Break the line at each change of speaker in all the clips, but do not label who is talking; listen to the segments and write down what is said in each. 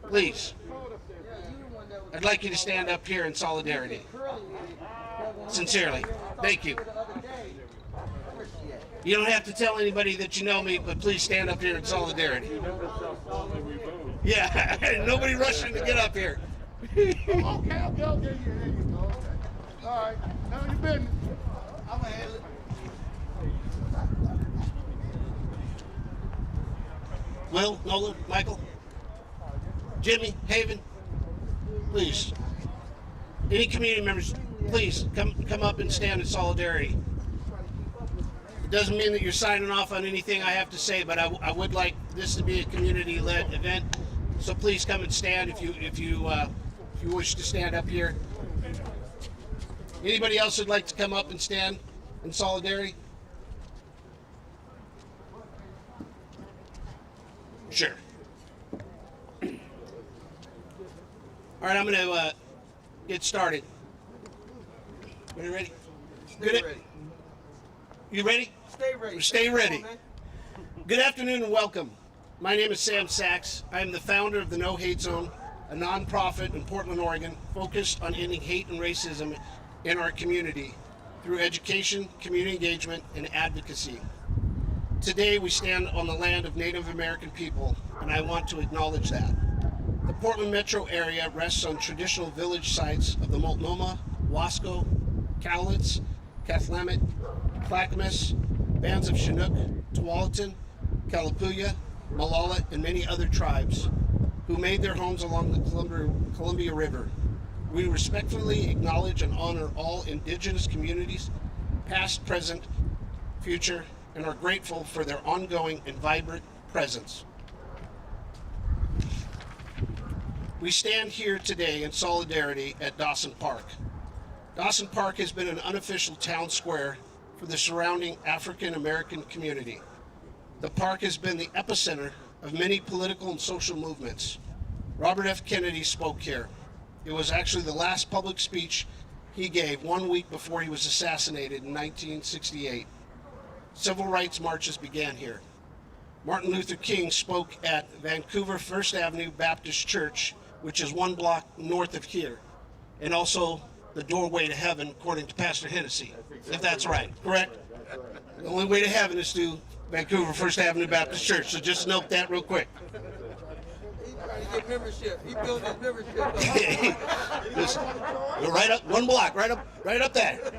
Please. I'd like you to stand up here in solidarity. Sincerely. Thank you. You don't have to tell anybody that you know me, but please stand up here in solidarity. Yeah, nobody rushing to get up here.
Okay. There you go. All right. Now your business. I'm going to handle it.
Will, Nolan, Michael, Jimmy, Haven, please. Any community members, please come up and stand in solidarity. It doesn't mean that you're signing off on anything I have to say, but I would like this to be a community-led event. So please come and stand if you wish to stand up here. Anybody else would like to come up and stand in solidarity? Sure. All right, I'm going to get started. Are you ready?
Stay ready.
You ready?
Stay ready.
Stay ready. Good afternoon and welcome. My name is Sam Sachs. I am the founder of the No Hate Zone, a nonprofit in Portland, Oregon, focused on ending hate and racism in our community through education, community engagement, and advocacy. Today, we stand on the land of Native American people, and I want to acknowledge that. The Portland metro area rests on traditional village sites of the Multnomah, Wasco, Cowlitz, Cathlamet, Clackamas, bands of Chinook, Tualatin, Kalapuya, Malala, and many other tribes who made their homes along the Columbia River. We respectfully acknowledge and honor all indigenous communities, past, present, future, and are grateful for their ongoing and vibrant presence. We stand here today in solidarity at Dawson Park. Dawson Park has been an unofficial town square for the surrounding African American community. The park has been the epicenter of many political and social movements. Robert F. Kennedy spoke here. It was actually the last public speech he gave 1 week before he was assassinated in 1968. Civil rights marches began here. Martin Luther King spoke at Vancouver First Avenue Baptist Church, which is 1 block north of here, and also the doorway to heaven, according to Pastor Hennessy, if that's right, correct? The only way to heaven is through Vancouver First Avenue Baptist Church, so just note that real quick.
He's trying to get membership. He built his membership.
Just go right up 1 block, right up there.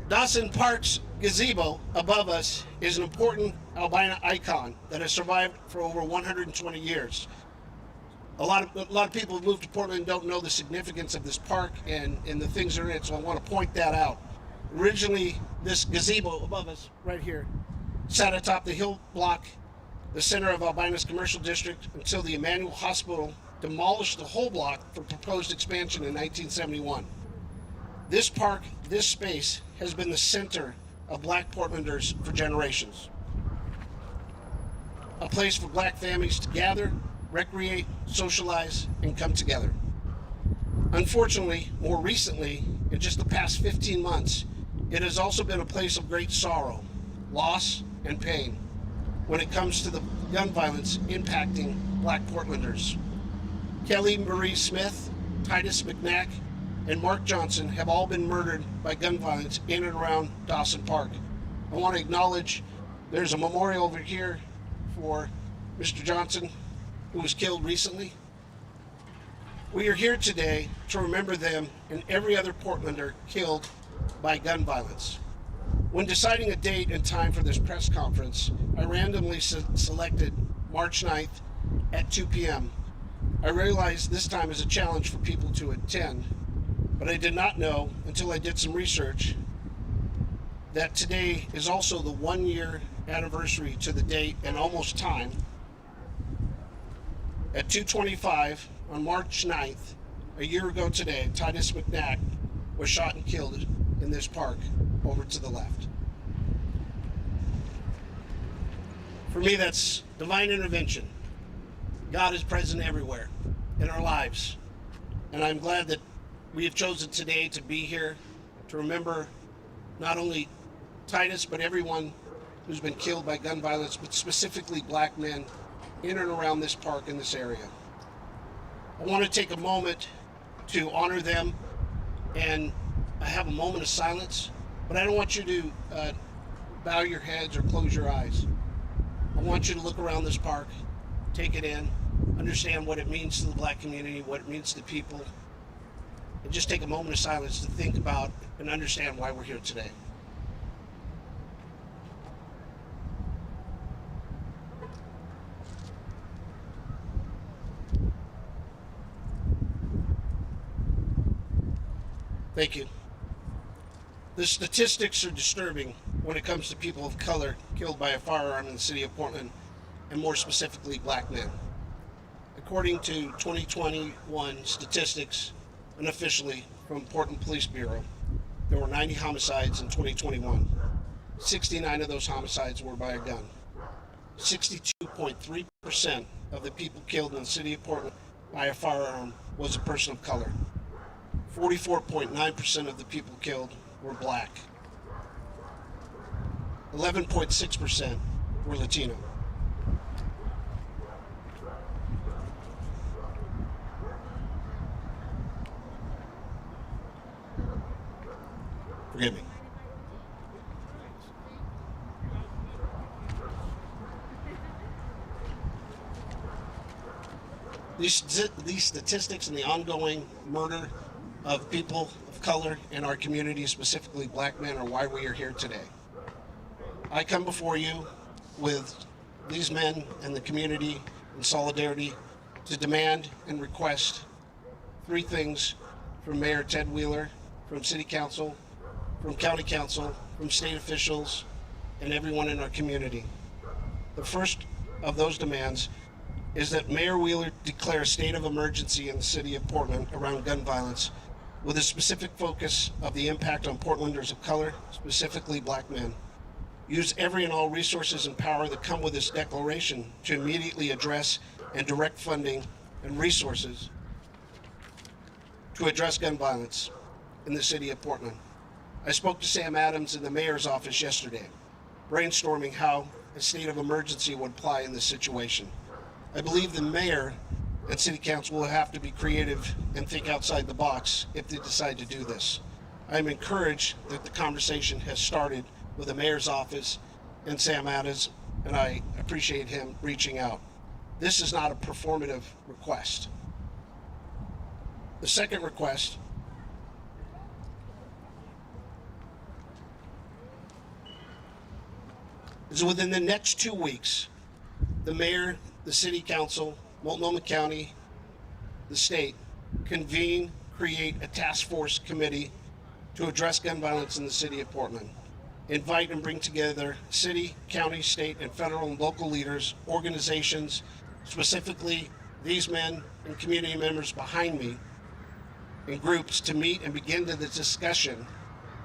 Dawson Park's gazebo above us is an important albino icon that has survived for over 120 years. A lot of people who moved to Portland and don't know the significance of this park and the things that are in it, so I want to point that out. Originally, this gazebo above us, right here, sat atop the hill block, the center of Albina's commercial district, until the Emmanuel Hospital demolished the whole block for proposed expansion in 1971. This park, this space, has been the center of Black Portlanders for generations. A place for Black families to gather, recreate, socialize, and come together. Unfortunately, more recently, in just the past 15 months, it has also been a place of great sorrow, loss, and pain when it comes to the gun violence impacting Black Portlanders. Kelly Marie Smith, Titus McNack, and Mark Johnson have all been murdered by gun violence in and around Dawson Park. I want to acknowledge there's a memorial over here for Mr. Johnson, who was killed recently. We are here today to remember them and every other Portlander killed by gun violence. When deciding a date and time for this press conference, I randomly selected March 9th at 2 p.m. I realized this time is a challenge for people to attend, but I did not know until I did some research that today is also the 1-year anniversary to the date and almost time. At 2:25 on March 9th, a year ago today, Titus McNack was shot and killed in this park over to the left. For me, that's divine intervention. God is present everywhere in our lives. And I'm glad that we have chosen today to be here to remember not only Titus, but everyone who's been killed by gun violence, but specifically Black men in and around this park in this area. I want to take a moment to honor them, and I have a moment of silence, but I don't want you to bow your heads or close your eyes. I want you to look around this park, take it in, understand what it means to the Black community, what it means to people, and just take a moment of silence to think about and understand why we're here today. Thank you. The statistics are disturbing when it comes to people of color killed by a firearm in the city of Portland, and more specifically, Black men. According to 2021 statistics, unofficially from Portland Police Bureau, there were 90 homicides in 2021. 69 of those homicides were by a gun. 62.3% of the people killed in the city of Portland by a firearm was a person of color. 44.9% of the people killed were Black. 11.6% were Latino. Forgive me. These statistics and the ongoing murder of people of color in our community, specifically Black men, are why we are here today. I come before you with these men and the community in solidarity to demand and request three things from Mayor Ted Wheeler, from City Council, from County Council, from state officials, and everyone in our community. The first of those demands is that Mayor Wheeler declare a state of emergency in the city of Portland around gun violence, with a specific focus of the impact on Portlanders of color, specifically Black men. Use every and all resources and power that come with this declaration to immediately address and direct funding and resources to address gun violence in the city of Portland. I spoke to Sam Adams in the mayor's office yesterday, brainstorming how a state of emergency would apply in this situation. I believe the mayor and city council will have to be creative and think outside the box if they decide to do this. I'm encouraged that the conversation has started with the mayor's office and Sam Adams, and I appreciate him reaching out. This is not a performative request. The second request is within the next 2 weeks, the mayor, the city council, Multnomah County, the state, convene, create a task force committee to address gun violence in the city of Portland. Invite and bring together city, county, state, and federal and local leaders, organizations, specifically these men and community members behind me, in groups to meet and begin the discussion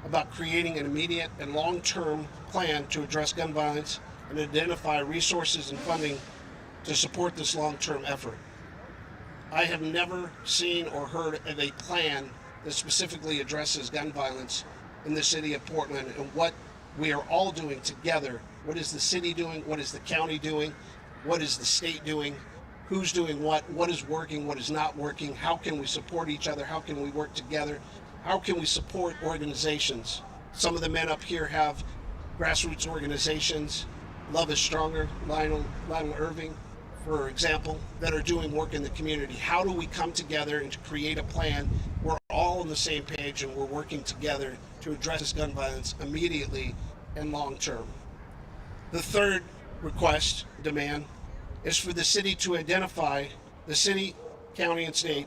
about creating an immediate and long-term plan to address gun violence and identify resources and funding to support this long-term effort. I have never seen or heard of a plan that specifically addresses gun violence in the city of Portland and what we are all doing together. What is the city doing? What is the county doing? What is the state doing? Who's doing what? What is working? What is not working? How can we support each other? How can we work together? How can we support organizations? Some of the men up here have grassroots organizations. Love is Stronger, Lionel Irving, for example, that are doing work in the community. How do we come together and to create a plan? We're all on the same page and we're working together to address this gun violence immediately and long term. The third request, demand, is for the city to identify, the city, county, and state,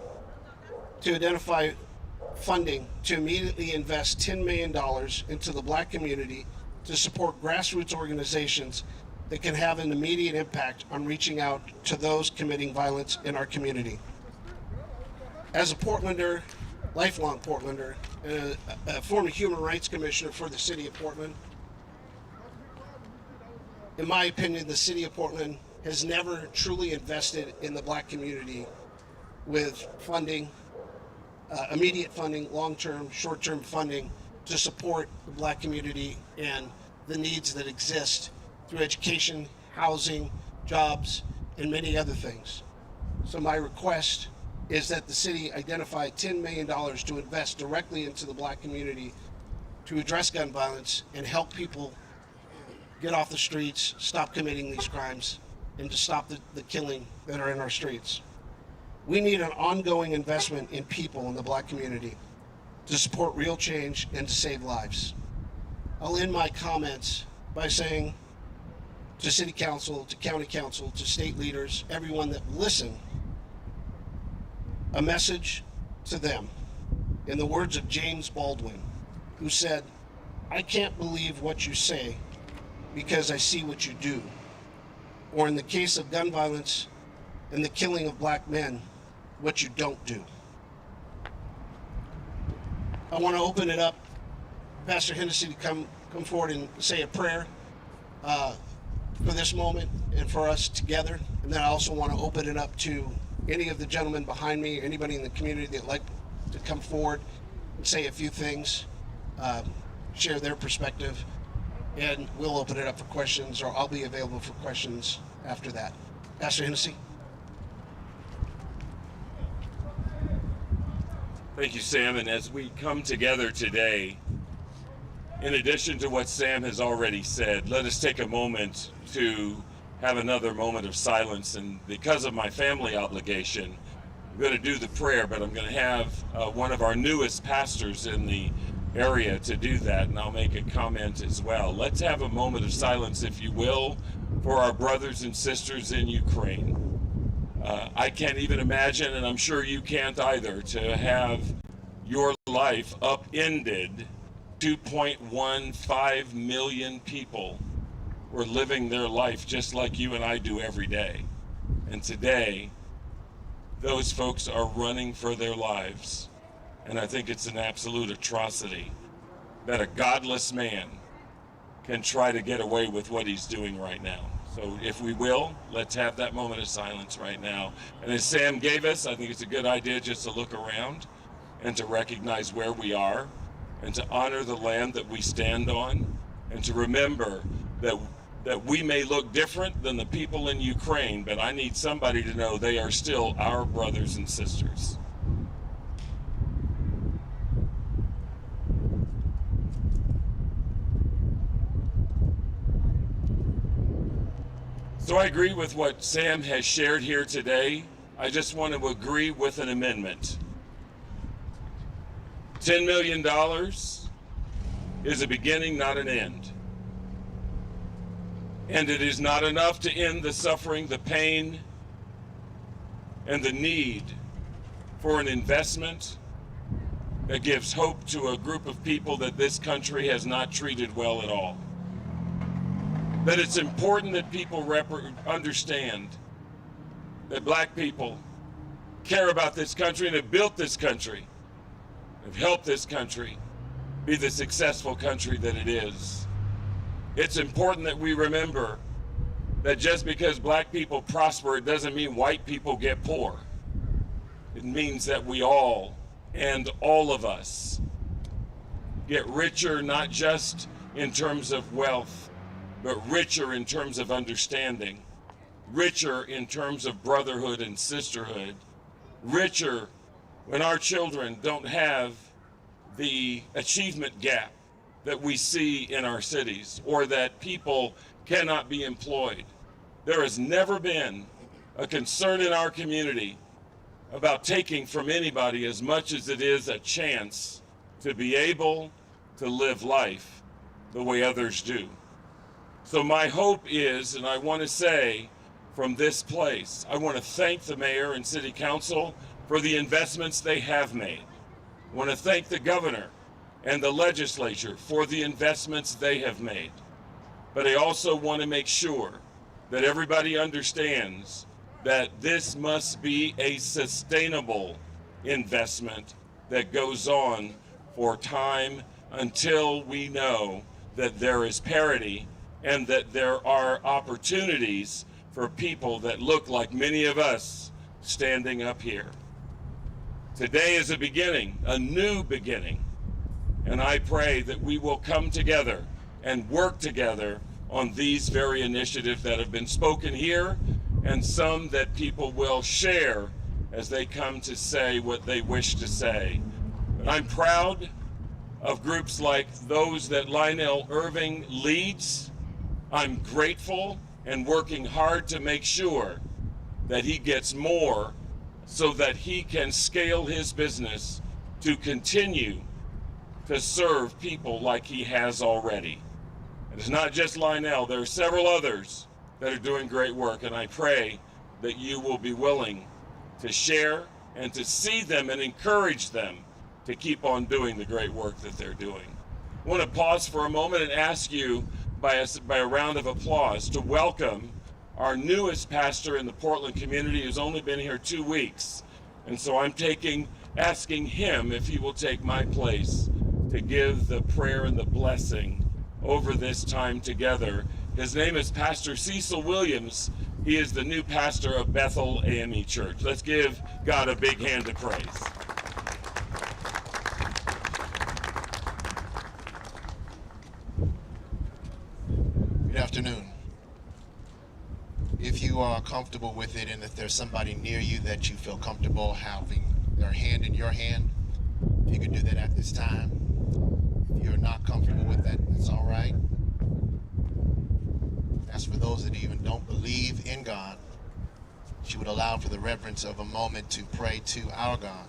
to identify funding to immediately invest $10 million into the Black community to support grassroots organizations that can have an immediate impact on reaching out to those committing violence in our community. As a Portlander, lifelong Portlander, and a former human rights commissioner for the city of Portland, in my opinion, the city of Portland has never truly invested in the Black community with funding, immediate funding, long-term, short-term funding to support the Black community and the needs that exist through education, housing, jobs, and many other things. So my request is that the city identify $10 million to invest directly into the black community to address gun violence and help people get off the streets, stop committing these crimes, and to stop the killing that are in our streets. We need an ongoing investment in people in the black community to support real change and to save lives. I'll end my comments by saying to City Council, to County Council, to state leaders, everyone that listen, a message to them in the words of James Baldwin, who said, "I can't believe what you say because I see what you do." Or in the case of gun violence and the killing of black men, what you don't do. I want to open it up, Pastor Hennessy, to come forward and say a prayer for this moment and for us together. And then I also want to open it up to any of the gentlemen behind me, anybody in the community that'd like to come forward and say a few things, share their perspective, and we'll open it up for questions, or I'll be available for questions after that. Pastor Hennessy.
Thank you, Sam. And as we come together today, in addition to what Sam has already said, let us take a moment to have another moment of silence. And because of my family obligation, I'm going to do the prayer, but I'm going to have one of our newest pastors in the area to do that, and I'll make a comment as well. Let's have a moment of silence, if you will, for our brothers and sisters in Ukraine. I can't even imagine, and I'm sure you can't either, to have your life upended. 2.15 million people were living their life just like you and I do every day. And today, those folks are running for their lives. And I think it's an absolute atrocity that a godless man can try to get away with what he's doing right now. So if we will, let's have that moment of silence right now. And as Sam gave us, I think it's a good idea just to look around and to recognize where we are and to honor the land that we stand on and to remember that we may look different than the people in Ukraine, but I need somebody to know they are still our brothers and sisters. So I agree with what Sam has shared here today. I just want to agree with an amendment. $10 million is a beginning, not an end. And it is not enough to end the suffering, the pain, and the need for an investment that gives hope to a group of people that this country has not treated well at all. That it's important that people understand that black people care about this country and have built this country, have helped this country be the successful country that it is. It's important that we remember that just because black people prosper, it doesn't mean white people get poor. It means that we all, and all of us, get richer, not just in terms of wealth, but richer in terms of understanding, richer in terms of brotherhood and sisterhood, richer when our children don't have the achievement gap that we see in our cities, or that people cannot be employed. There has never been a concern in our community about taking from anybody as much as it is a chance to be able to live life the way others do. So my hope is, and I want to say from this place, I want to thank the mayor and city council for the investments they have made. I want to thank the governor and the legislature for the investments they have made. But I also want to make sure that everybody understands that this must be a sustainable investment that goes on for time until we know that there is parity and that there are opportunities for people that look like many of us standing up here. Today is a beginning, a new beginning, and I pray that we will come together and work together on these very initiatives that have been spoken here and some that people will share as they come to say what they wish to say. But I'm proud of groups like those that Lionel Irving leads. I'm grateful and working hard to make sure that he gets more so that he can scale his business to continue to serve people like he has already. And it's not just Lionel, there are several others that are doing great work, and I pray that you will be willing to share and to see them and encourage them to keep on doing the great work that they're doing. I want to pause for a moment and ask you by a round of applause to welcome our newest pastor in the Portland community, who's only been here 2 weeks. And so I'm asking him if he will take my place to give the prayer and the blessing over this time together. His name is Pastor Cecil Williams. He is the new pastor of Bethel AME Church. Let's give God a big hand of praise.
Good afternoon. If you are comfortable with it, and if there's somebody near you that you feel comfortable having their hand in your hand, if you could do that at this time. If you're not comfortable with that, that's all right. As for those that even don't believe in God, you would allow for the reverence of a moment to pray to our God,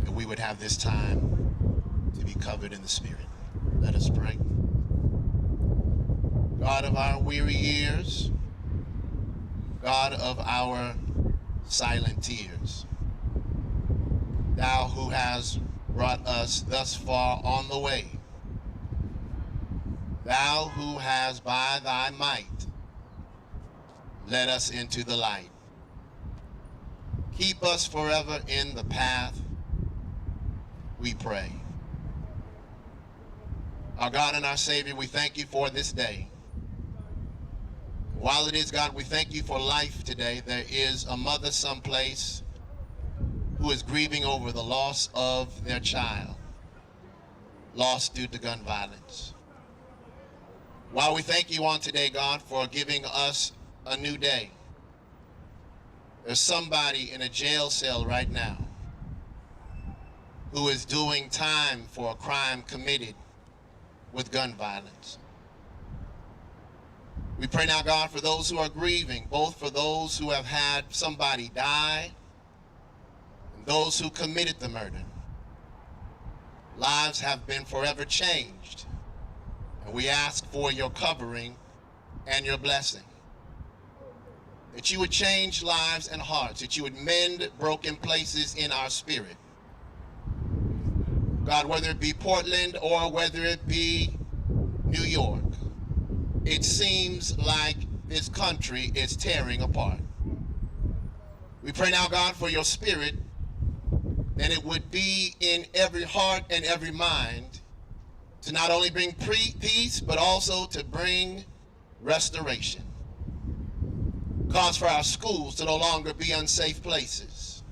that we would have this time to be covered in the Spirit. Let us pray. God of our weary years, God of our silent tears, Thou who has brought us thus far on the way, Thou who has by Thy might led us into the light, keep us forever in the path, we pray. Our God and our Savior, we thank You for this day. While it is, God, we thank You for life today. There is a mother someplace who is grieving over the loss of their child, lost due to gun violence. While we thank You on today, God, for giving us a new day, there's somebody in a jail cell right now who is doing time for a crime committed with gun violence. We pray now, God, for those who are grieving, both for those who have had somebody die and those who committed the murder. Lives have been forever changed, and we ask for Your covering and Your blessing. That You would change lives and hearts, that You would mend broken places in our spirit. God, whether it be Portland or whether it be New York, it seems like this country is tearing apart. We pray now, God, for Your Spirit, that it would be in every heart and every mind to not only bring peace, but also to bring restoration. Cause for our schools to no longer be unsafe places.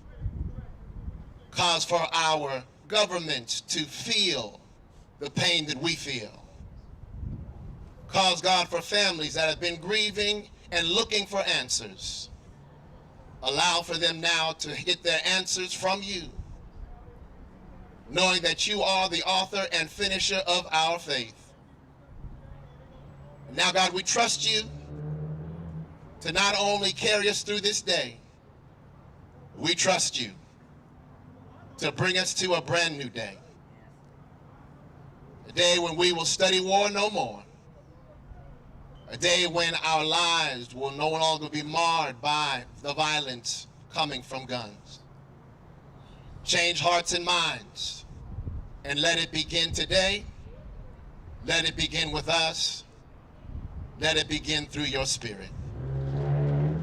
Cause for our governments to feel the pain that we feel. Cause, God, for families that have been grieving and looking for answers. Allow for them now to get their answers from You, knowing that You are the author and finisher of our faith. And now, God, we trust You to not only carry us through this day, we trust You to bring us to a brand new day. A day when we will study war no more. A day when our lives will no longer be marred by the violence coming from guns. Change hearts and minds, and let it begin today. Let it begin with us. Let it begin through Your Spirit.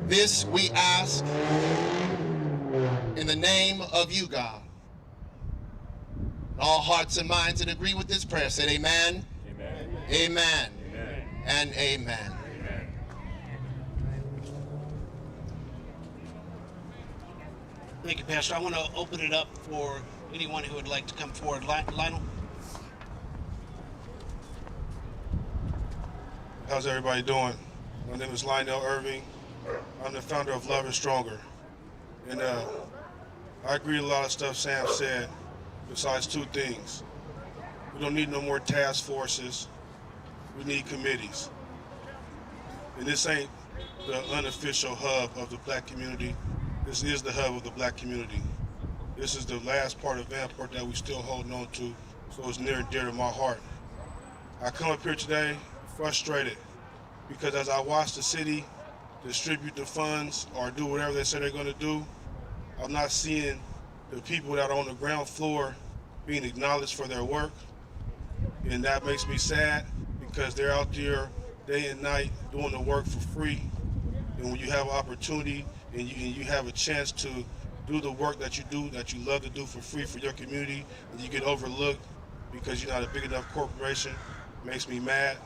This we ask in the name of You, God. All hearts and minds that agree with this prayer said amen, amen, amen, amen, and amen. Amen.
Thank you, Pastor. I want to open it up for anyone who would like to come forward. Lionel?
How's everybody doing? My name is Lionel Irving. I'm the founder of Love and Stronger. And I agree with a lot of stuff Sam said, besides two things. We don't need no more task forces. We need committees. And this ain't the unofficial hub of the black community. This is the hub of the black community. This is the last part of Vanport that we still holding on to, so it's near and dear to my heart. I come up here today frustrated because as I watch the city distribute the funds or do whatever they say they're going to do, I'm not seeing the people that are on the ground floor being acknowledged for their work. And that makes me sad because they're out there day and night doing the work for free. And when you have an opportunity and you have a chance to do the work that you do, that you love to do for free for your community, and you get overlooked because you're not a big enough corporation, makes me mad.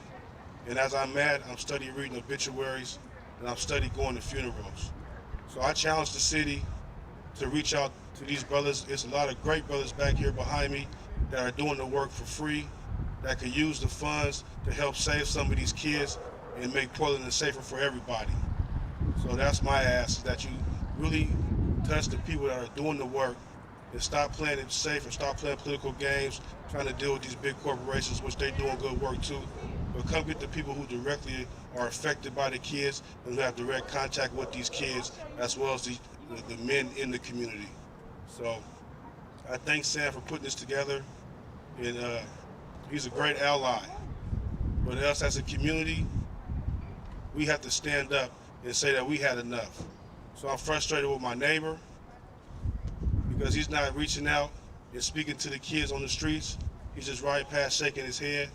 And as I'm mad, I'm studying reading obituaries, and I'm studying going to funerals. So I challenge the city to reach out to these brothers. There's a lot of great brothers back here behind me that are doing the work for free, that could use the funds to help save some of these kids and make Portland safer for everybody. So that's my ask, that you really touch the people that are doing the work and stop playing it safe and stop playing political games, trying to deal with these big corporations, which they're doing good work too. But come get the people who directly are affected by the kids and who have direct contact with these kids, as well as the men in the community. So I thank Sam for putting this together, and he's a great ally. But us as a community, we have to stand up and say that we had enough. So I'm frustrated with my neighbor because he's not reaching out and speaking to the kids on the streets. He's just right past shaking his head.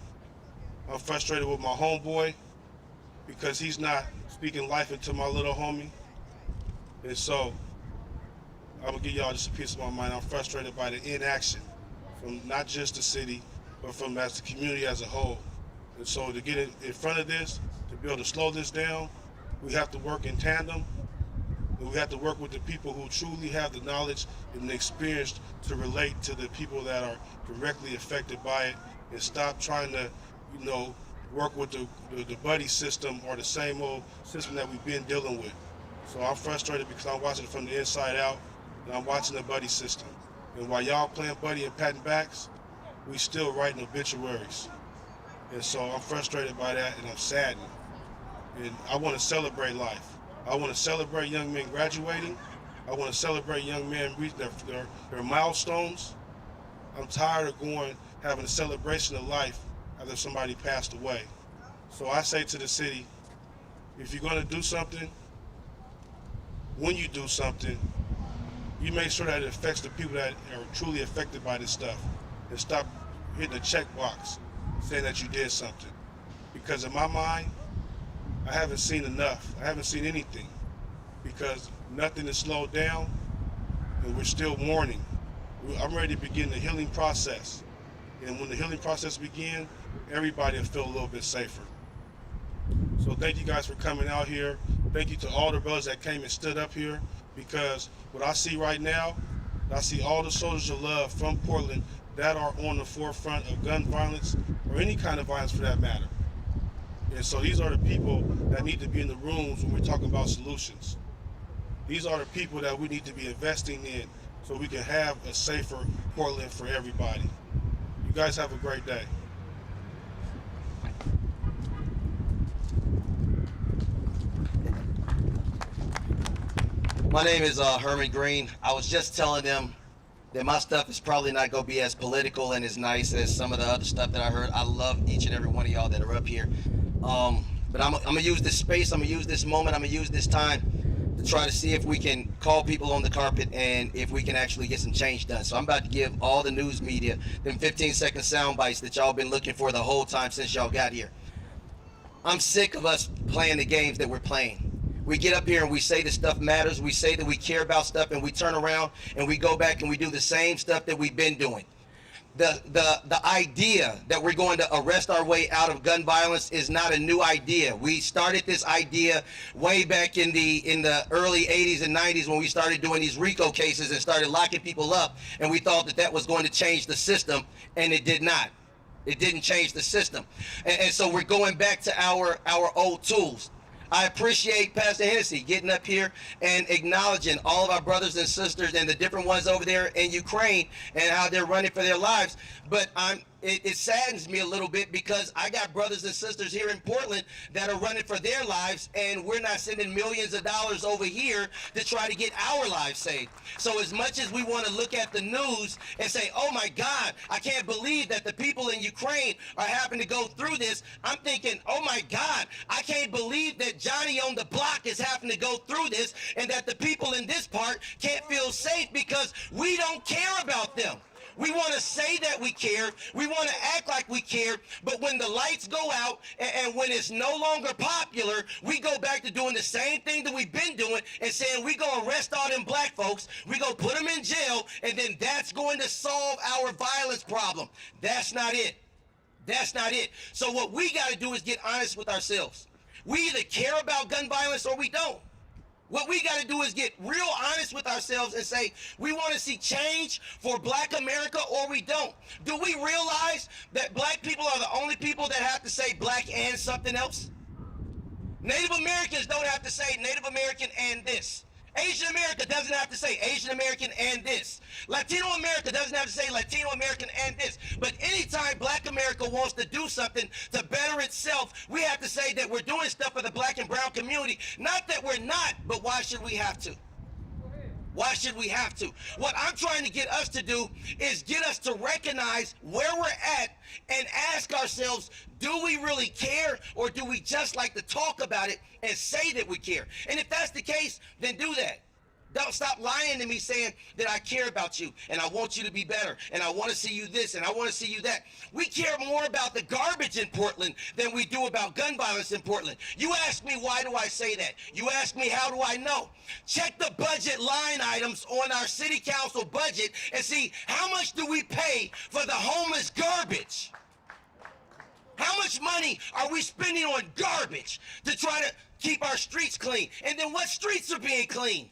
I'm frustrated with my homeboy because he's not speaking life into my little homie. And so I'm gonna give y'all just a piece of my mind. I'm frustrated by the inaction from not just the city, but from as the community as a whole. And so to get in front of this, to be able to slow this down, we have to work in tandem, and we have to work with the people who truly have the knowledge and the experience to relate to the people that are directly affected by it, and stop trying to, work with the buddy system or the same old system that we've been dealing with. So I'm frustrated because I'm watching it from the inside out, and I'm watching the buddy system. And while y'all playing buddy and patting backs, we still writing obituaries. And so I'm frustrated by that, and I'm saddened. And I want to celebrate life. I want to celebrate young men graduating. I want to celebrate young men reach their milestones. I'm tired of having a celebration of life after somebody passed away. So I say to the city, if you're going to do something, when you do something, you make sure that it affects the people that are truly affected by this stuff, and stop hitting a checkbox saying that you did something. Because in my mind, I haven't seen enough. I haven't seen anything, because nothing is slowed down and we're still mourning. I'm ready to begin the healing process. And when the healing process begins, everybody will feel a little bit safer. So thank you guys for coming out here. Thank you to all the brothers that came and stood up here, because what I see right now, I see all the soldiers of love from Portland that are on the forefront of gun violence, or any kind of violence for that matter. And so these are the people that need to be in the rooms when we're talking about solutions. These are the people that we need to be investing in so we can have a safer Portland for everybody. You guys have a great day.
My name is Herman Green. I was just telling them that my stuff is probably not going to be as political and as nice as some of the other stuff that I heard. I love each and every one of y'all that are up here. But I'm going to use this space, I'm going to use this moment, I'm going to use this time to try to see if we can call people on the carpet and if we can actually get some change done. So I'm about to give all the news media them 15-second sound bites that y'all been looking for the whole time since y'all got here. I'm sick of us playing the games that we're playing. We get up here and we say the stuff matters, we say that we care about stuff, and we turn around and we go back and we do the same stuff that we've been doing. The idea that we're going to arrest our way out of gun violence is not a new idea. We started this idea way back in the early 80s and 90s when we started doing these RICO cases and started locking people up, and we thought that that was going to change the system, and it did not. It didn't change the system. And so we're going back to our old tools. I appreciate Pastor Hennessy getting up here and acknowledging all of our brothers and sisters and the different ones over there in Ukraine and how they're running for their lives. But it saddens me a little bit because I got brothers and sisters here in Portland that are running for their lives, and we're not sending millions of dollars over here to try to get our lives saved. So as much as we want to look at the news and say, oh my God, I can't believe that the people in Ukraine are having to go through this, I'm thinking, oh my God, I can't believe that Johnny on the block is having to go through this, and that the people in this part can't feel safe because we don't care about them. We want to say that we care. We want to act like we care. But when the lights go out and when it's no longer popular, we go back to doing the same thing that we've been doing and saying we go arrest all them black folks, we go put them in jail, and then that's going to solve our violence problem. That's not it. That's not it. So what we got to do is get honest with ourselves. We either care about gun violence or we don't. What we got to do is get real honest with ourselves and say, we want to see change for black America or we don't. Do we realize that black people are the only people that have to say black and something else? Native Americans don't have to say Native American and this. Asian America doesn't have to say Asian American and this. Latino America doesn't have to say Latino American and this. But anytime black America wants to do something to better itself, we have to say that we're doing stuff for the black and brown community. Not that we're not, but why should we have to? Why should we have to? What I'm trying to get us to do is get us to recognize where we're at and ask ourselves, do we really care, or do we just like to talk about it and say that we care? And if that's the case, then do that. Don't stop lying to me saying that I care about you and I want you to be better and I want to see you this and I want to see you that. We care more about the garbage in Portland than we do about gun violence in Portland. You ask me, why do I say that? You ask me, how do I know? Check the budget line items on our city council budget and see how much do we pay for the homeless garbage? How much money are we spending on garbage to try to keep our streets clean? And then what streets are being cleaned?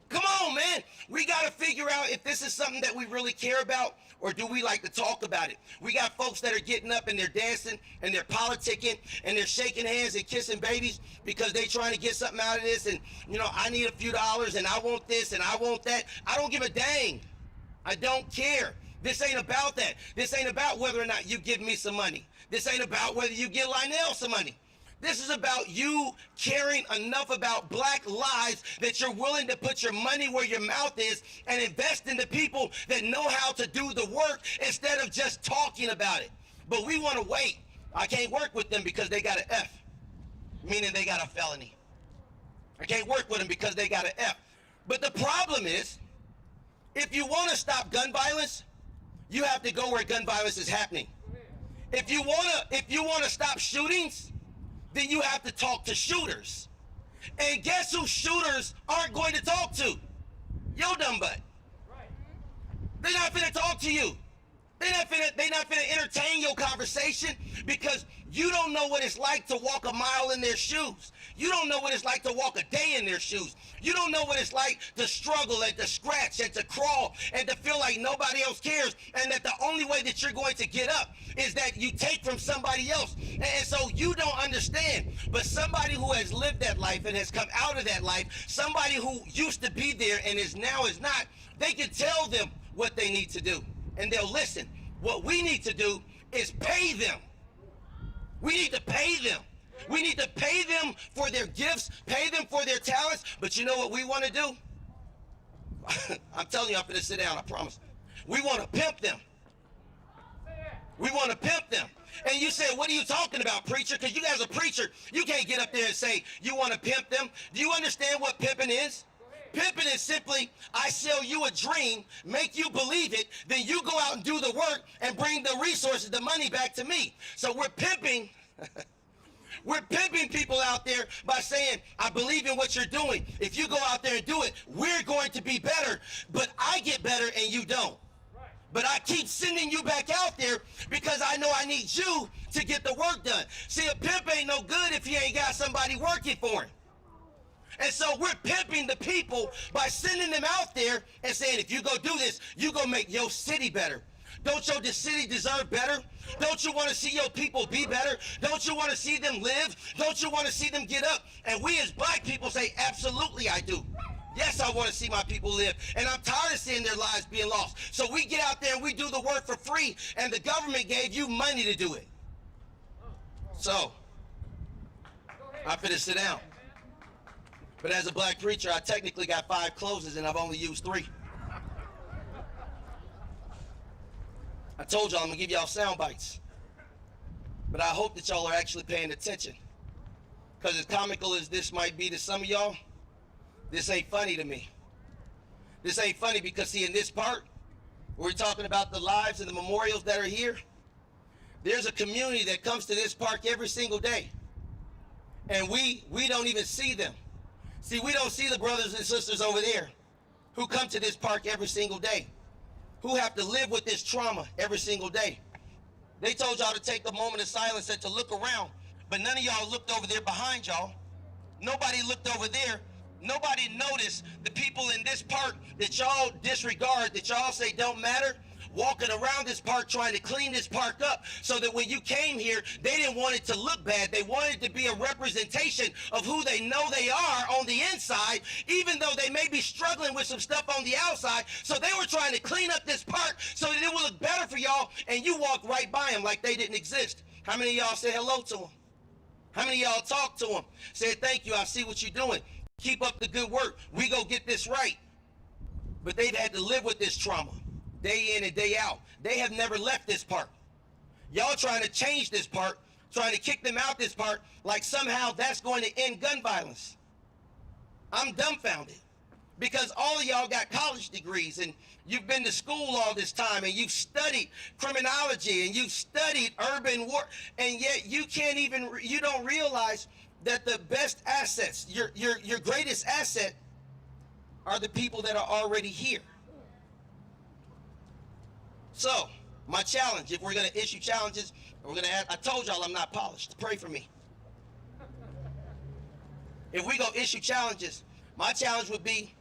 Come on, man. We got to figure out if this is something that we really care about, or do we like to talk about it? We got folks that are getting up and they're dancing and they're politicking and they're shaking hands and kissing babies because they're trying to get something out of this. And, you know, I need a few dollars and I want this and I want that. I don't give a dang. I don't care. This ain't about that. This ain't about whether or not you give me some money. This ain't about whether you give Lionel some money. This is about you caring enough about black lives that you're willing to put your money where your mouth is and invest in the people that know how to do the work instead of just talking about it. But we want to wait. I can't work with them because they got an F, meaning they got a felony. I can't work with them because they got an F. But the problem is, if you want to stop gun violence, you have to go where gun violence is happening. If you want to stop shootings, then you have to talk to shooters. And guess who shooters aren't going to talk to? Yo dumb butt. They're not finna talk to you. They're not finna entertain your conversation because you don't know what it's like to walk a mile in their shoes. You don't know what it's like to walk a day in their shoes. You don't know what it's like to struggle and to scratch and to crawl and to feel like nobody else cares, and that the only way that you're going to get up is that you take from somebody else. And so you don't understand. But somebody who has lived that life and has come out of that life, somebody who used to be there and is now is not, they can tell them what they need to do and they'll listen. What we need to do is pay them. We need to pay them. We need to pay them for their gifts, pay them for their talents. But you know what we want to do? I'm telling you, I'm going to sit down, I promise. We want to pimp them. We want to pimp them. And you say, what are you talking about, preacher? Because you guys are preacher. You can't get up there and say, you want to pimp them. Do you understand what pimping is? Pimping is simply, I sell you a dream, make you believe it, then you go out and do the work and bring the resources, the money back to me. So we're pimping. We're pimping people out there by saying, I believe in what you're doing. If you go out there and do it, we're going to be better. But I get better and you don't. But I keep sending you back out there because I know I need you to get the work done. See, a pimp ain't no good if he ain't got somebody working for him. And so we're pimping the people by sending them out there and saying, if you go do this, you go make your city better. Don't your city deserve better? Don't you want to see your people be better? Don't you want to see them live? Don't you want to see them get up? And we as black people say, absolutely I do. Yes, I want to see my people live, and I'm tired of seeing their lives being lost. So we get out there and we do the work for free, and the government gave you money to do it. So, I'm finna sit down. But as a black preacher, I technically got 5 closes, and I've only used 3. I told y'all I'm gonna give y'all sound bites. But I hope that y'all are actually paying attention. Because as comical as this might be to some of y'all, this ain't funny to me. This ain't funny because, see, in this part, we're talking about the lives and the memorials that are here. There's a community that comes to this park every single day. And we don't even see them. See, we don't see the brothers and sisters over there who come to this park every single day, who have to live with this trauma every single day. They told y'all to take a moment of silence and to look around, but none of y'all looked over there behind y'all. Nobody looked over there. Nobody noticed the people in this park that y'all disregard, that y'all say don't matter, walking around this park trying to clean this park up so that when you came here, they didn't want it to look bad. They wanted it to be a representation of who they know they are on the inside, even though they may be struggling with some stuff on the outside. So they were trying to clean up this park so that it would look better for y'all, and you walked right by them like they didn't exist. How many of y'all said hello to them? How many of y'all talked to them? Said, thank you, I see what you're doing. Keep up the good work. We go get this right. But they've had to live with this trauma day in and day out. They have never left this park. Y'all trying to change this park, trying to kick them out this park, like somehow that's going to end gun violence. I'm dumbfounded because all of y'all got college degrees and you've been to school all this time and you've studied criminology and you've studied urban war, and yet you can't even, you don't realize that the best assets, your greatest asset, are the people that are already here. So, my challenge, if we're going to issue challenges, we're going to add, I told y'all I'm not polished. Pray for me. If we go issue challenges, my challenge would be,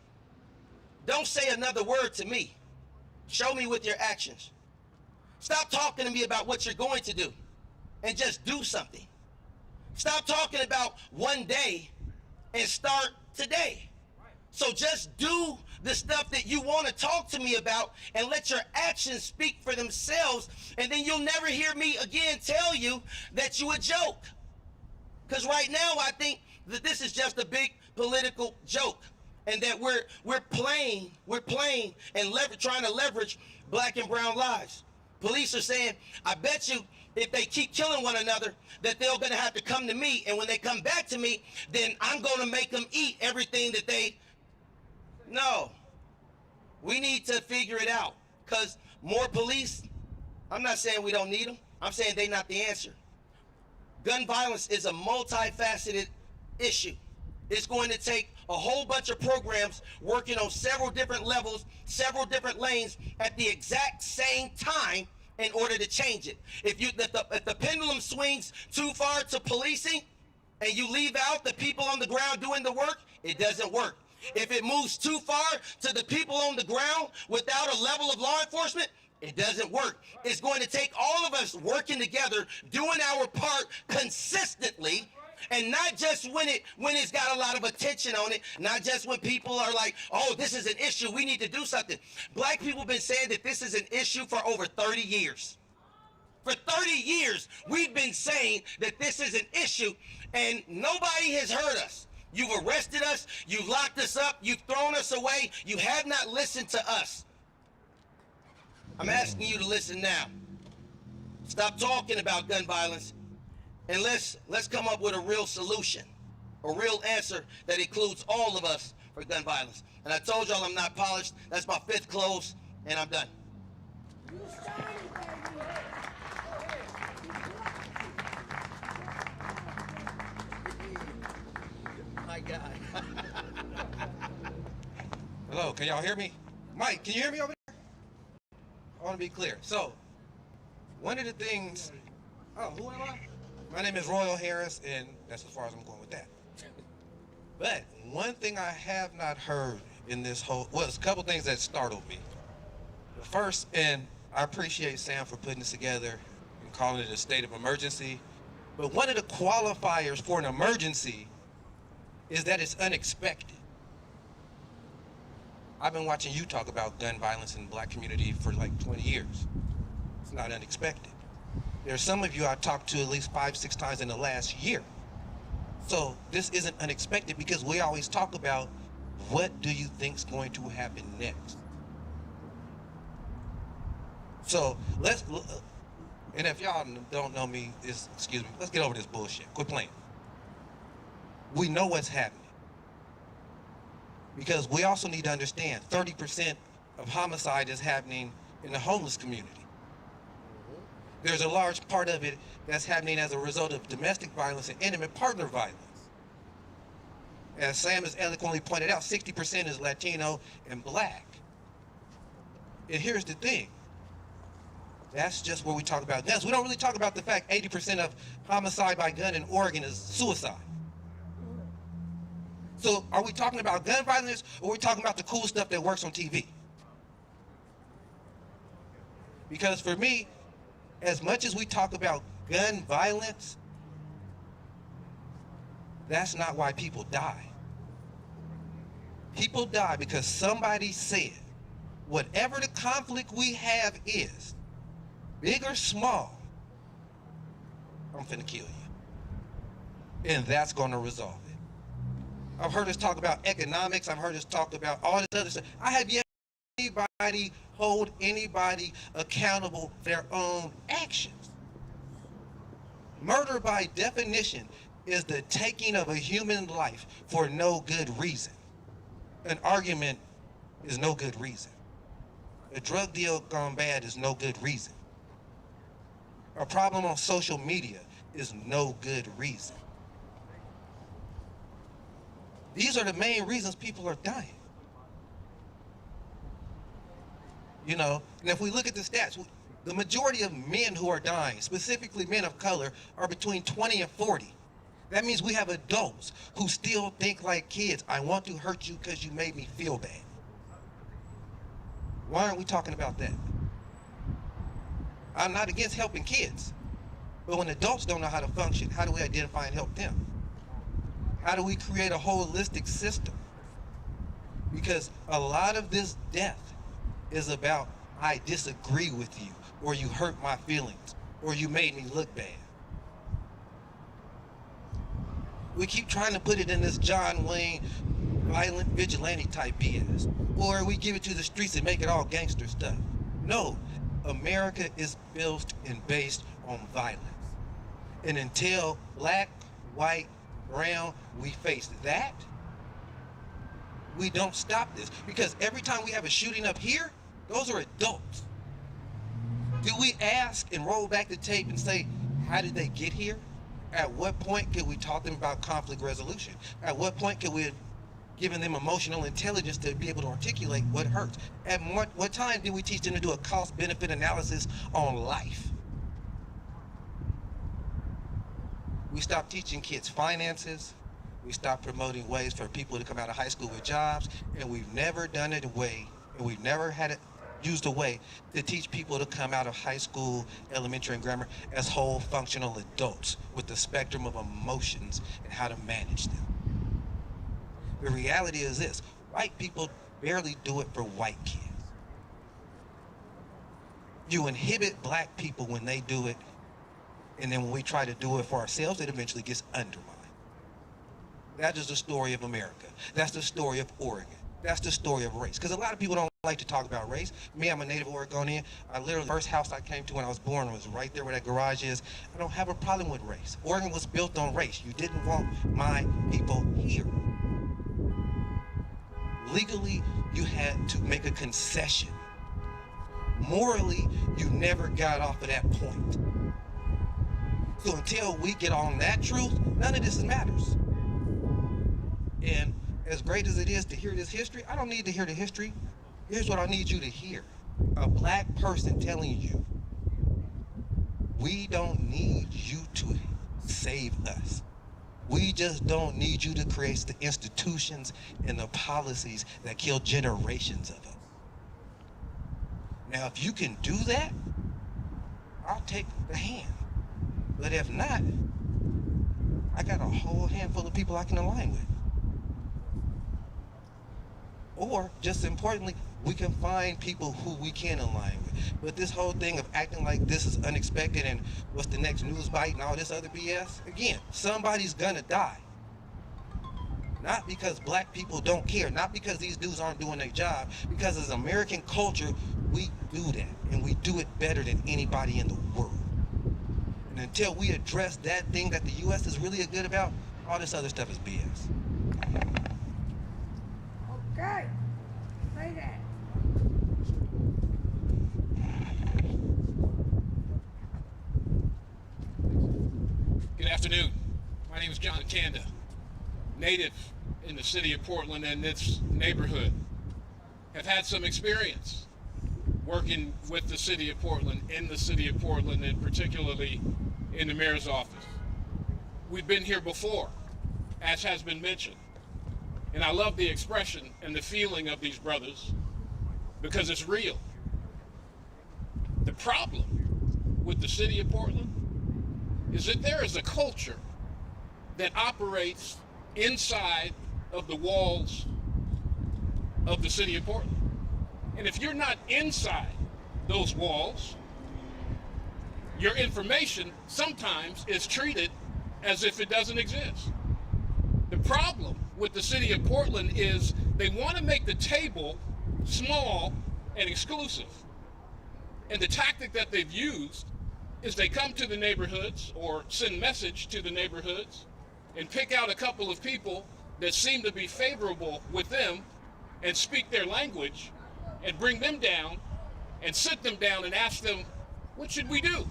don't say another word to me. Show me with your actions. Stop talking to me about what you're going to do and just do something. Stop talking about one day and start today. So just do the stuff that you want to talk to me about and let your actions speak for themselves, and then you'll never hear me again tell you that you a joke. Because right now I think that this is just a big political joke, and that we're playing and trying to leverage black and brown lives. Police are saying, I bet you if they keep killing one another, that they're going to have to come to me, and when they come back to me, then I'm going to make them eat everything that they... No. We need to figure it out, because more police, I'm not saying we don't need them. I'm saying they're not the answer. Gun violence is a multifaceted issue. It's going to take a whole bunch of programs working on several different levels, several different lanes at the exact same time in order to change it. If the pendulum swings too far to policing and you leave out the people on the ground doing the work, it doesn't work. If it moves too far to the people on the ground without a level of law enforcement, it doesn't work. It's going to take all of us working together, doing our part consistently, and not just when it's got a lot of attention on it, not just when people are like, oh, this is an issue, we need to do something. Black people have been saying that this is an issue for over 30 years. For 30 years, we've been saying that this is an issue, and nobody has heard us. You've arrested us, you've locked us up, you've thrown us away, you have not listened to us. I'm asking you to listen now. Stop talking about gun violence, and let's come up with a real solution, a real answer that includes all of us for gun violence. And I told y'all I'm not polished. That's my 5th close, and I'm done. My God.
Hello, can y'all hear me? Mike, can you hear me over there? I want to be clear. So, one of the things... Oh, who am I? My name is Royal Harris, and that's as far as I'm going with that. But one thing I have not heard in this whole... Well, it's a couple things that startled me. The first, and I appreciate Sam for putting this together and calling it a state of emergency. But one of the qualifiers for an emergency is that it's unexpected. I've been watching you talk about gun violence in the black community for like 20 years. It's not unexpected. There are some of you I talked to at least 5-6 times in the last year. So this isn't unexpected because we always talk about what do you think's going to happen next. So and if y'all don't know me, excuse me, let's get over this bullshit. Quit playing. We know what's happening. Because we also need to understand 30% of homicide is happening in the homeless community. There's a large part of it that's happening as a result of domestic violence and intimate partner violence. As Sam has eloquently pointed out, 60% is Latino and black. And here's the thing. That's just where we talk about guns. We don't really talk about the fact 80% of homicide by gun in Oregon is suicide. So are we talking about gun violence, or are we talking about the cool stuff that works on TV? Because for me, as much as we talk about gun violence, that's not why people die. People die because somebody said, whatever the conflict we have is, big or small, I'm finna kill you. And that's gonna resolve it. I've heard us talk about economics. I've heard us talk about all this other stuff. I have yet to see anybody hold anybody accountable for their own actions. Murder by definition is the taking of a human life for no good reason. An argument is no good reason. A drug deal gone bad is no good reason. A problem on social media is no good reason. These are the main reasons people are dying. You know, and if we look at the stats, the majority of men who are dying, specifically men of color, are between 20 and 40. That means we have adults who still think like kids. I want to hurt you because you made me feel bad. Why aren't we talking about that? I'm not against helping kids, but when adults don't know how to function, how do we identify and help them? How do we create a holistic system? Because a lot of this death is about, I disagree with you, or you hurt my feelings, or you made me look bad. We keep trying to put it in this John Wayne violent vigilante type BS, or we give it to the streets and make it all gangster stuff. No, America is built and based on violence. And until black, white, brown, we face that, we don't stop this. Because every time we have a shooting up here, those are adults. Do we ask and roll back the tape and say, how did they get here? At what point could we talk them about conflict resolution? At what point could we have given them emotional intelligence to be able to articulate what hurts? At what time did we teach them to do a cost-benefit analysis on life? We stopped teaching kids finances. We stopped promoting ways for people to come out of high school with jobs, and we've never done it we've never had it used a way to teach people to come out of high school, elementary, and grammar as whole functional adults with the spectrum of emotions and how to manage them. The reality is this: white people barely do it for white kids. You inhibit black people when they do it, and then when we try to do it for ourselves, it eventually gets undermined. That is the story of America. That's the story of Oregon. That's the story of race. Because a lot of people don't like to talk about race. Me, I'm a native Oregonian. The first house I came to when I was born was right there where that garage is. I don't have a problem with race. Oregon was built on race. You didn't want my people here. Legally, you had to make a concession. Morally, you never got off of that point. So until we get on that truth, none of this matters. And as great as it is to hear this history, I don't need to hear the history. Here's what I need you to hear. A black person telling you, we don't need you to save us. We just don't need you to create the institutions and the policies that kill generations of us. Now, if you can do that, I'll take the hand. But if not, I got a whole handful of people I can align with. Or, just importantly, we can find people who we can align with. But this whole thing of acting like this is unexpected and what's the next news bite and all this other BS, again, somebody's gonna die. Not because black people don't care, not because these dudes aren't doing their job, because as American culture, we do that, and we do it better than anybody in the world. And until we address that thing that the U.S. is really good about, all this other stuff is BS.
Okay, say that.
Good afternoon. My name is John Kanda, native in the city of Portland and its neighborhood. Have had some experience working with the city of Portland, in the city of Portland, and particularly in the mayor's office. We've been here before, as has been mentioned. And I love the expression and the feeling of these brothers because it's real. The problem with the city of Portland is that there is a culture that operates inside of the walls of the city of Portland. And if you're not inside those walls, your information sometimes is treated as if it doesn't exist. The problem with the city of Portland is they want to make the table small and exclusive. And the tactic that they've used is they come to the neighborhoods or send message to the neighborhoods and pick out a couple of people that seem to be favorable with them and speak their language and bring them down and sit them down and ask them, what should we do?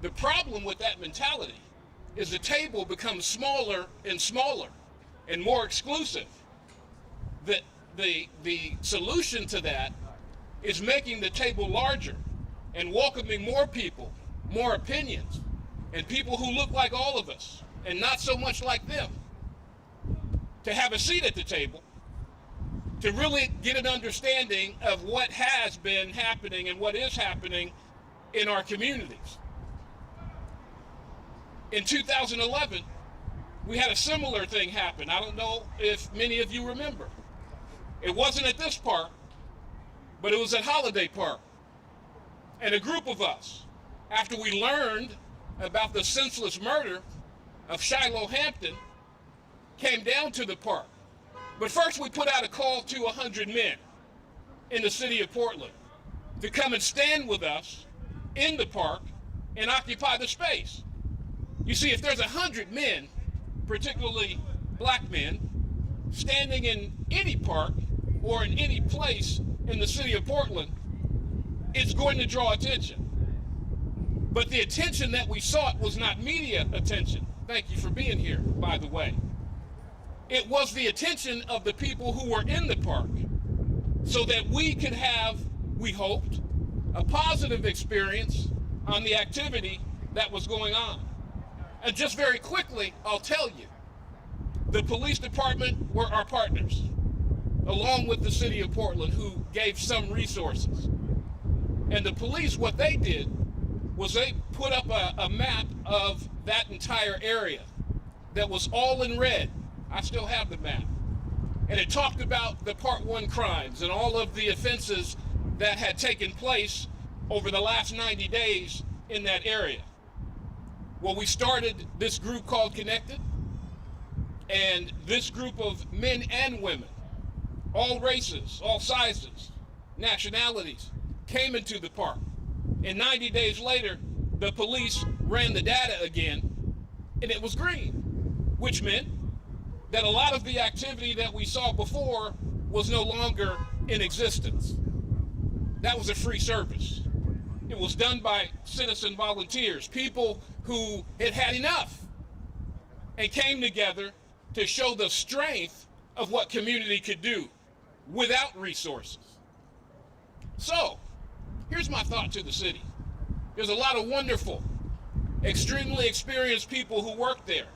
The problem with that mentality is the table becomes smaller and smaller and more exclusive. The solution to that is making the table larger and welcoming more people, more opinions, and people who look like all of us and not so much like them, to have a seat at the table, to really get an understanding of what has been happening and what is happening in our communities. In 2011, we had a similar thing happen. I don't know if many of you remember. It wasn't at this park, but it was at Holiday Park. And a group of us, after we learned about the senseless murder of Shiloh Hampton, came down to the park. But first we put out a call to 100 men in the city of Portland to come and stand with us in the park and occupy the space. You see, if there's 100 men, particularly black men, standing in any park or in any place in the city of Portland, it's going to draw attention. But the attention that we sought was not media attention. Thank you for being here, by the way. It was the attention of the people who were in the park so that we could have, we hoped, a positive experience on the activity that was going on. And just very quickly, I'll tell you, the police department were our partners, along with the city of Portland, who gave some resources. And the police, what they did was they put up a map of that entire area that was all in red. I still have the map. And it talked about the Part 1 crimes and all of the offenses that had taken place over the last 90 days in that area. Well, we started this group called Connected, and this group of men and women, all races, all sizes, nationalities, came into the park. And 90 days later, the police ran the data again, and it was green, which meant that a lot of the activity that we saw before was no longer in existence. That was a free service. It was done by citizen volunteers, people who had had enough and came together to show the strength of what community could do without resources. So, here's my thought to the city. There's a lot of wonderful, extremely experienced people who work there.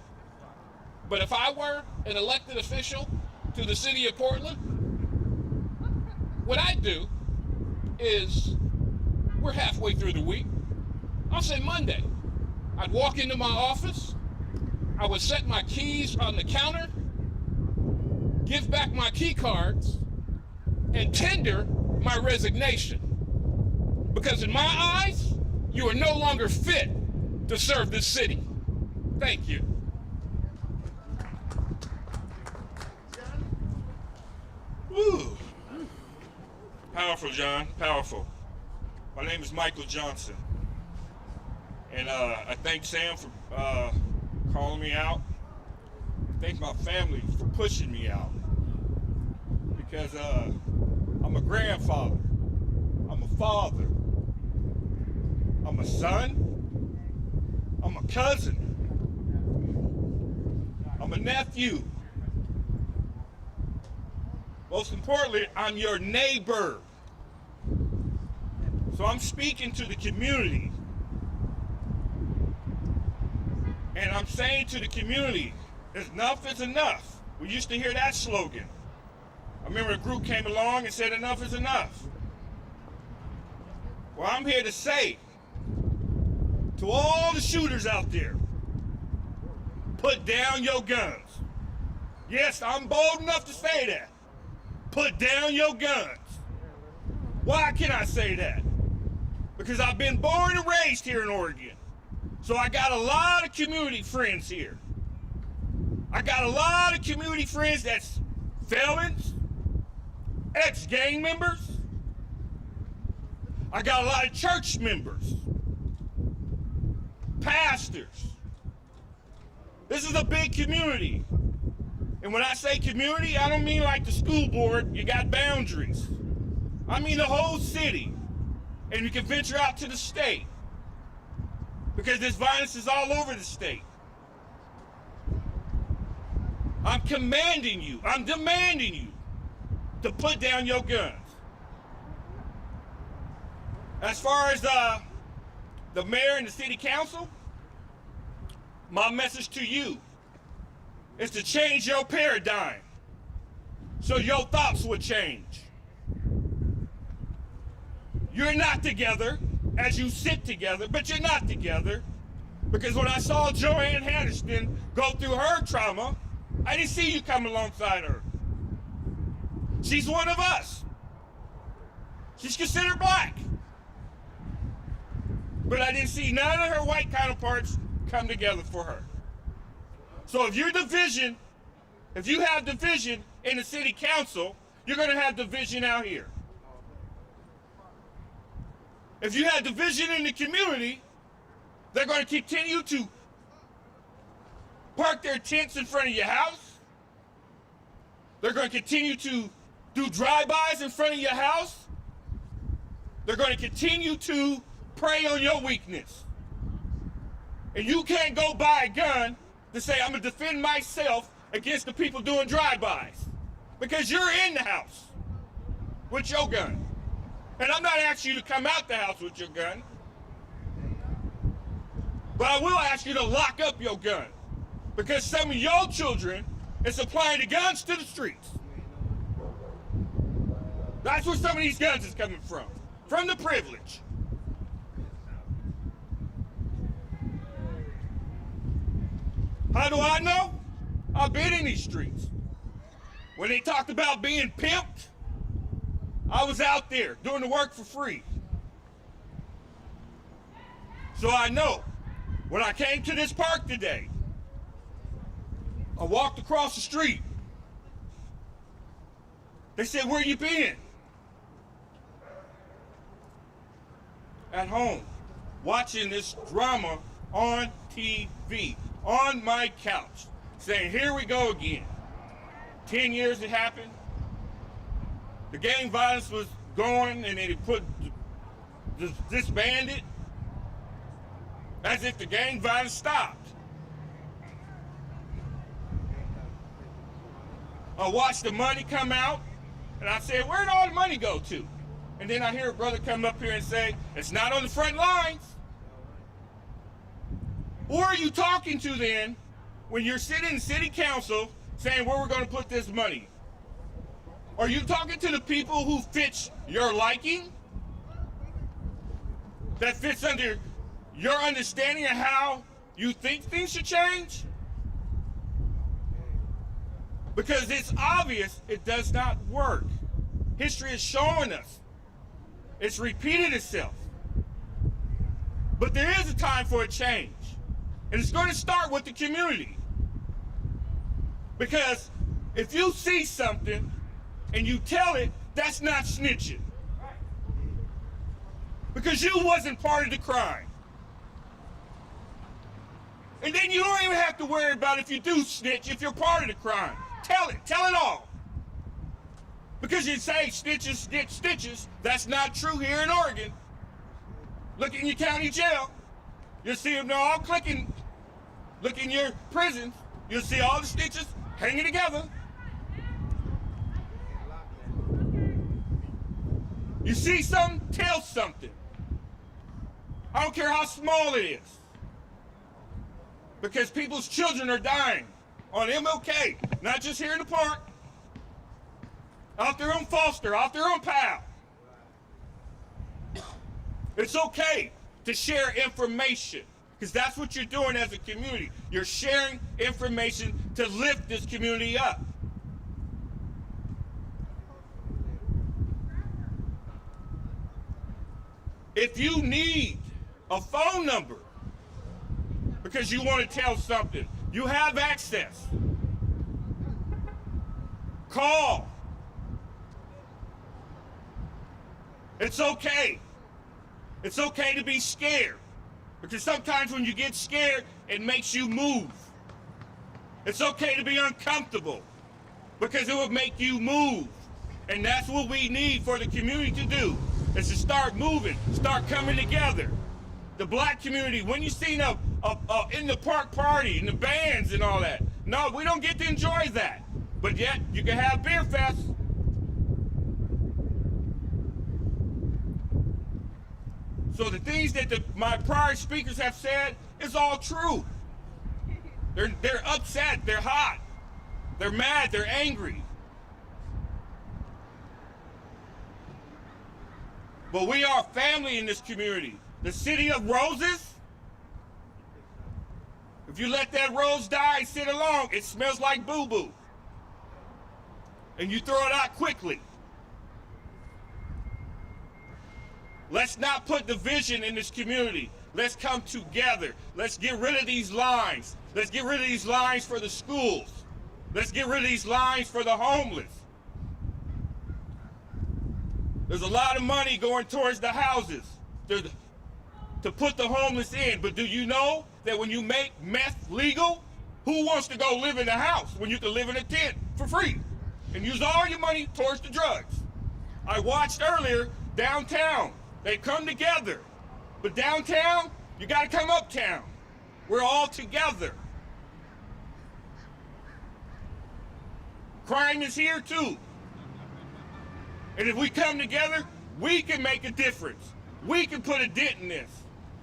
But if I were an elected official to the city of Portland, what I'd do is we're halfway through the week. I'll say Monday. I'd walk into my office. I would set my keys on the counter, give back my key cards, and tender my resignation. Because in my eyes, you are no longer fit to serve this city. Thank you.
Woo! Powerful, John. Powerful. My name is Michael Johnson. And I thank Sam for calling me out. I thank my family for pushing me out. Because I'm a grandfather. I'm a father. I'm a son. I'm a cousin. I'm a nephew. Most importantly, I'm your neighbor. So I'm speaking to the community. And I'm saying to the community, enough is enough. We used to hear that slogan. I remember a group came along and said enough is enough. Well, I'm here to say to all the shooters out there, put down your guns. Yes, I'm bold enough to say that. Put down your guns. Why can I say that? Because I've been born and raised here in Oregon. So I got a lot of community friends here. I got a lot of community friends that's felons, ex-gang members. I got a lot of church members, pastors. This is a big community. And when I say community, I don't mean like the school board, you got boundaries. I mean the whole city. And you can venture out to the state. Because this violence is all over the state. I'm commanding you, I'm demanding you to put down your guns. As far as the mayor and the city council, my message to you is to change your paradigm so your thoughts will change. You're not together as you sit together, but you're not together. Because when I saw Joanne Hatterston go through her trauma, I didn't see you come alongside her. She's one of us. She's considered black. But I didn't see none of her white counterparts come together for her. So if you have division in the city council, you're going to have division out here. If you have division in the community, they're going to continue to park their tents in front of your house. They're going to continue to do drive-bys in front of your house. They're going to continue to prey on your weakness. And you can't go buy a gun to say, I'm going to defend myself against the people doing drive-bys. Because you're in the house with your gun. And I'm not asking you to come out the house with your gun. But I will ask you to lock up your gun. Because some of your children is supplying the guns to the streets. That's where some of these guns is coming from the privilege. How do I know? I've been in these streets. When they talked about being pimped, I was out there doing the work for free. So I know. When I came to this park today, I walked across the street. They said, where you been? At home, watching this drama on TV, on my couch, saying, here we go again. 10 years it happened. The gang violence was going and they disbanded as if the gang violence stopped. I watched the money come out and I said, where'd all the money go to? And then I hear a brother come up here and say, it's not on the front lines. Who are you talking to then when you're sitting in city council saying where we're going to put this money? Are you talking to the people who fit your liking? that fits under your understanding of how you think things should change? Because it's obvious it does not work. History is showing us. It's repeated itself. But there is a time for a change. And it's going to start with the community. Because if you see something and you tell it, that's not snitching. Because you wasn't part of the crime. And then you don't even have to worry about if you do snitch, if you're part of the crime. Tell it all. Because you say snitches get stitches. That's not true here in Oregon. Look in your county jail. You'll see them all clicking. Look in your prisons. You'll see all the stitches hanging together. You see something, tell something. I don't care how small it is. Because people's children are dying on MLK, not just here in the park, out there on Foster, out there on Powell. It's okay to share information, because that's what you're doing as a community. You're sharing information to lift this community up. If you need a phone number because you want to tell something, you have access. Call. It's okay. It's okay to be scared, because sometimes when you get scared, it makes you move. It's okay to be uncomfortable, because it will make you move. And that's what we need for the community to do, is to start moving, start coming together. The black community, when you see them in the park party, and the bands and all that, no, we don't get to enjoy that. But yet, you can have beer fest. So the things that my prior speakers have said is all true. They're upset, they're hot, they're mad, they're angry. But we are family in this community. The city of roses, if you let that rose die and sit alone, it smells like boo-boo. And you throw it out quickly. Let's not put division in this community. Let's come together. Let's get rid of these lines. Let's get rid of these lines for the schools. Let's get rid of these lines for the homeless. There's a lot of money going towards the houses to put the homeless in. But do you know that when you make meth legal, who wants to go live in a house when you can live in a tent for free and use all your money towards the drugs? I watched earlier downtown. They come together. But downtown, you got to come uptown. We're all together. Crime is here too. And if we come together, we can make a difference. We can put a dent in this.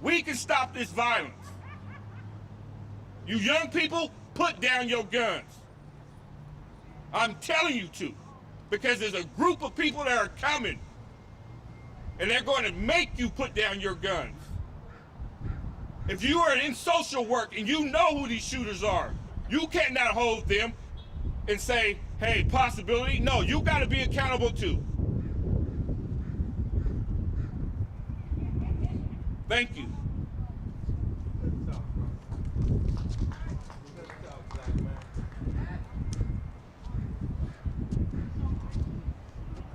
We can stop this violence. You young people, put down your guns. I'm telling you to, because there's a group of people that are coming, and they're going to make you put down your guns. If you are in social work and you know who these shooters are, you cannot hold them and say, hey, possibility. No, you got to be accountable too. Thank you.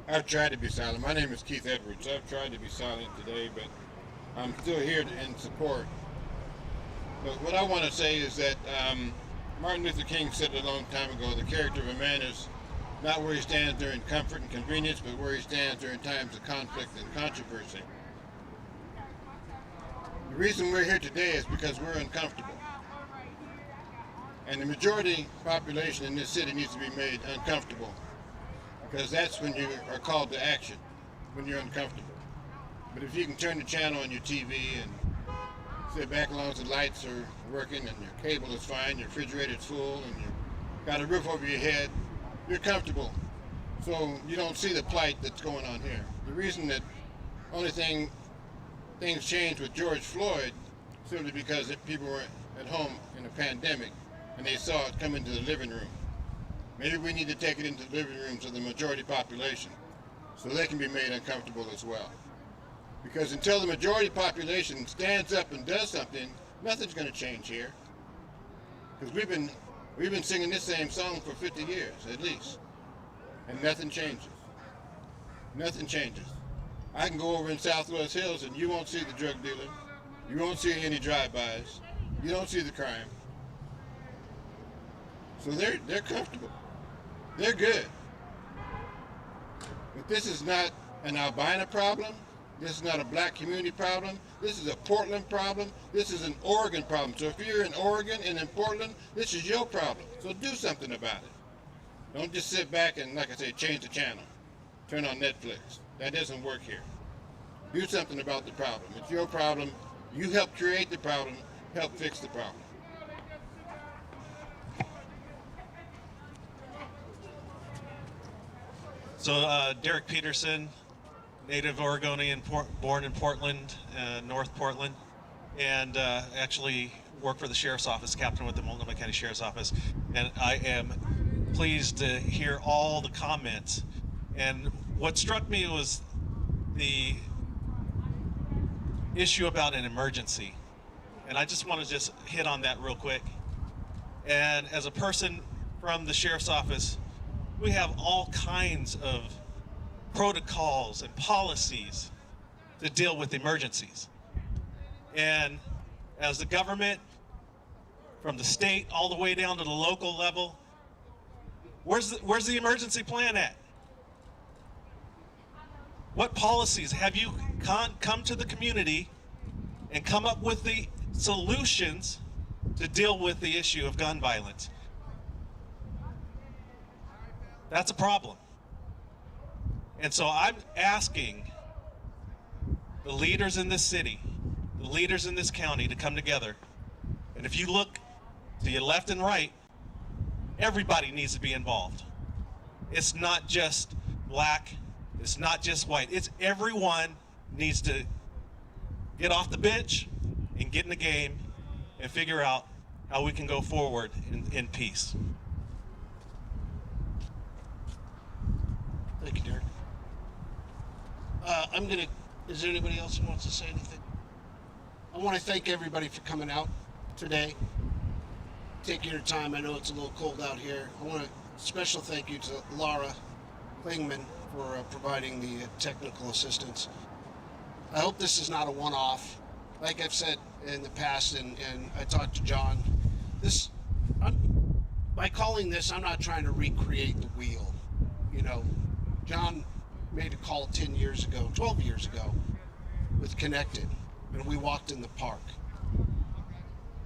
I've tried to be silent. My name is Keith Edwards. I've tried to be silent today, but I'm still here in support. But what I want to say is that Martin Luther King said a long time ago, the character of a man is not where he stands during comfort and convenience, but where he stands during times of conflict and controversy. The reason we're here today is because we're uncomfortable. And the majority population in this city needs to be made uncomfortable, because that's when you are called to action, when you're uncomfortable. But if you can turn the channel on your TV and sit back as long as the lights are working and your cable is fine, your refrigerator is full, and you've got a roof over your head, you're comfortable. So you don't see the plight that's going on here. The reason that only thing things changed with George Floyd simply because people were at home in a pandemic and they saw it come into the living room. Maybe we need to take it into the living rooms of the majority population so they can be made uncomfortable as well. Because until the majority population stands up and does something, nothing's going to change here. Because we've been singing this same song for 50 years at least, and nothing changes. Nothing changes. I can go over in Southwest Hills and you won't see the drug dealer. You won't see any drive-bys. You don't see the crime. So they're comfortable. They're good. But this is not an albino problem. This is not a black community problem. This is a Portland problem. This is an Oregon problem. So if you're in Oregon and in Portland, this is your problem. So do something about it. Don't just sit back and, like I say, change the channel. Turn on Netflix. That doesn't work here. Do something about the problem. It's your problem. You help create the problem. Help fix the problem.
So Derek Peterson, native Oregonian, born in Portland, North Portland, and actually work for the Sheriff's Office, captain with the Multnomah County Sheriff's Office. And I am pleased to hear all the comments. And what struck me was the issue about an emergency. And I just want to just hit on that real quick. And as a person from the Sheriff's Office, we have all kinds of protocols and policies to deal with emergencies. And as the government, from the state all the way down to the local level, where's the emergency plan at? What policies have you come to the community and come up with the solutions to deal with the issue of gun violence? That's a problem. And so I'm asking the leaders in this city, the leaders in this county to come together. And if you look to your left and right, everybody needs to be involved. It's not just black, it's not just white, it's everyone needs to get off the bench and get in the game and figure out how we can go forward in peace.
Thank you, Derek. Is there anybody else who wants to say anything? I want to thank everybody for coming out today, taking your time. I know it's a little cold out here. I want a special thank you to Laura Klingman for providing the technical assistance. I hope this is not a one-off. Like I've said in the past, and I talked to John, by calling this, I'm not trying to recreate the wheel. You know, John made a call 10 years ago, 12 years ago, with Connected, and we walked in the park.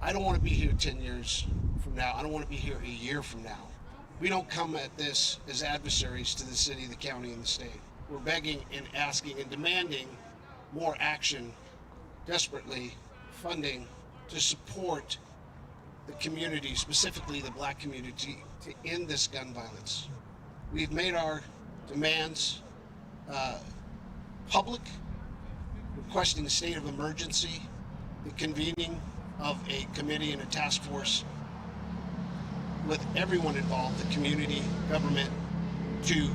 I don't want to be here 10 years from now. I don't want to be here a year from now. We don't come at this as adversaries to the city, the county, and the state. We're begging and asking and demanding more action, desperately funding to support the community, specifically the black community, to end this gun violence. We've made our demands public, requesting a state of emergency, the convening of a committee and a task force with everyone involved, the community, government, to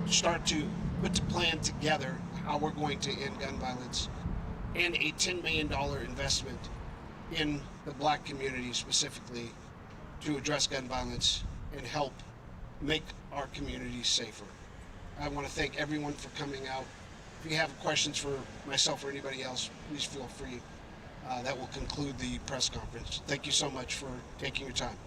start to put the plan together how we're going to end gun violence, and a $10 million investment in the black community specifically to address gun violence and help make our communities safer. I want to thank everyone for coming out. If you have questions for myself or anybody else, please feel free. That will conclude the press conference. Thank you so much for taking your time.